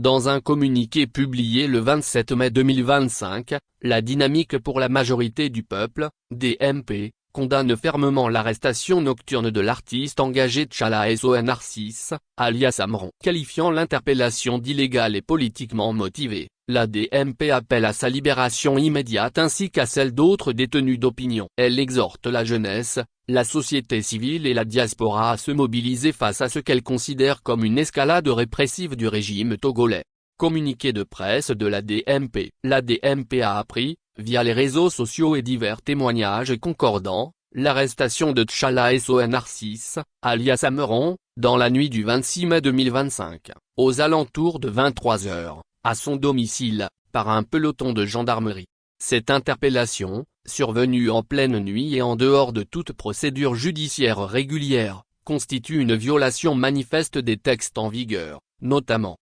Dans un communiqué publié le 27 mai 2025, la Dynamique pour la majorité du peuple, DMP, condamne fermement l'arrestation nocturne de l'artiste engagé Tchala Son Narcisse, alias Amron. Qualifiant l'interpellation d'illégale et politiquement motivée, la DMP appelle à sa libération immédiate ainsi qu'à celle d'autres détenus d'opinion. Elle exhorte la jeunesse, la société civile et la diaspora à se mobiliser face à ce qu'elle considère comme une escalade répressive du régime togolais. Communiqué de presse de la DMP. La DMP a appris, via les réseaux sociaux et divers témoignages concordants, l'arrestation de Tchala Son Narcisse, alias Amron, dans la nuit du 26 mai 2025, aux alentours de 23 h, à son domicile, par un peloton de gendarmerie. Cette interpellation, survenue en pleine nuit et en dehors de toute procédure judiciaire régulière, constitue une violation manifeste des textes en vigueur, notamment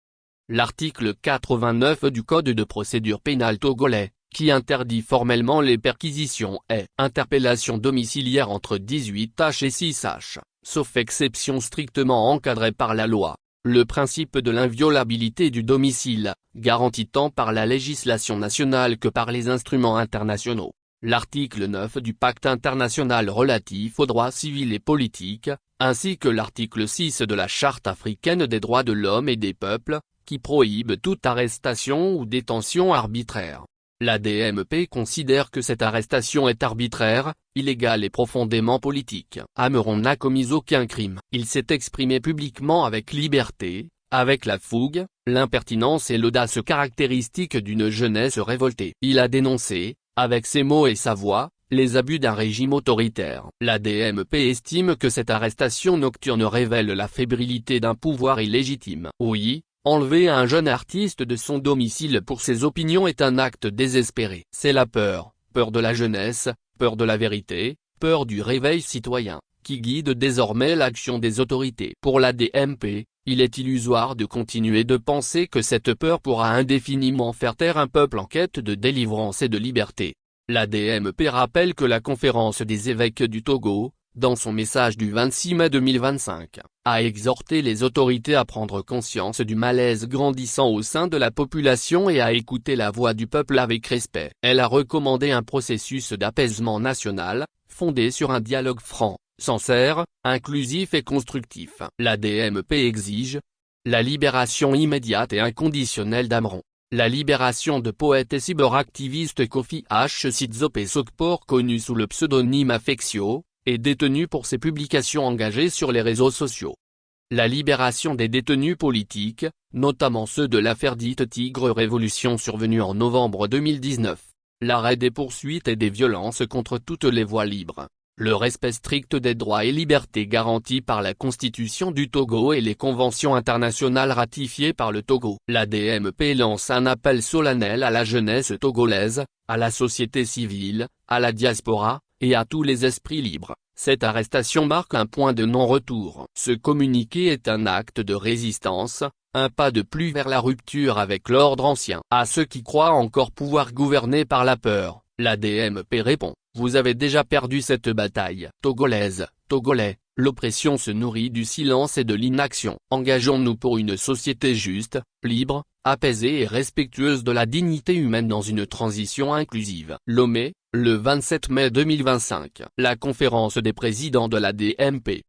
l'article 89 du Code de procédure pénale togolais, qui interdit formellement les perquisitions et interpellations domiciliaires entre 18h et 6h, sauf exception strictement encadrée par la loi. Le principe de l'inviolabilité du domicile, garanti tant par la législation nationale que par les instruments internationaux. L'article 9 du Pacte international relatif aux droits civils et politiques, ainsi que l'article 6 de la Charte africaine des droits de l'homme et des peuples, qui prohibe toute arrestation ou détention arbitraire. La DMP considère que cette arrestation est arbitraire, illégale et profondément politique. Amron n'a commis aucun crime. Il s'est exprimé publiquement avec liberté, avec la fougue, l'impertinence et l'audace caractéristiques d'une jeunesse révoltée. Il a dénoncé, avec ses mots et sa voix, les abus d'un régime autoritaire. La DMP estime que cette arrestation nocturne révèle la fébrilité d'un pouvoir illégitime. Oui, enlever un jeune artiste de son domicile pour ses opinions est un acte désespéré. C'est la peur, peur de la jeunesse, peur de la vérité, peur du réveil citoyen, qui guide désormais l'action des autorités. Pour la DMP, il est illusoire de continuer de penser que cette peur pourra indéfiniment faire taire un peuple en quête de délivrance et de liberté. La DMP rappelle que la conférence des évêques du Togo, dans son message du 26 mai 2025, a exhorté les autorités à prendre conscience du malaise grandissant au sein de la population et à écouter la voix du peuple avec respect. Elle a recommandé un processus d'apaisement national, fondé sur un dialogue franc, sincère, inclusif et constructif. La DMP exige la libération immédiate et inconditionnelle d'Amron. La libération de poète et cyberactiviste Kofi H. Sidzope Sokpor, connu sous le pseudonyme Affectio, est détenu pour ses publications engagées sur les réseaux sociaux. La libération des détenus politiques, notamment ceux de l'affaire dite Tigre Révolution survenue en novembre 2019. L'arrêt des poursuites et des violences contre toutes les voies libres. Le respect strict des droits et libertés garantis par la Constitution du Togo et les conventions internationales ratifiées par le Togo. La DMP lance un appel solennel à la jeunesse togolaise, à la société civile, à la diaspora, et à tous les esprits libres. Cette arrestation marque un point de non-retour. Ce communiqué est un acte de résistance, un pas de plus vers la rupture avec l'ordre ancien. À ceux qui croient encore pouvoir gouverner par la peur, la DMP répond: vous avez déjà perdu cette bataille. Togolaise, Togolais, l'oppression se nourrit du silence et de l'inaction. Engageons-nous pour une société juste, libre, apaisée et respectueuse de la dignité humaine dans une transition inclusive. Lomé, le 27 mai 2025. La conférence des présidents de la DMP,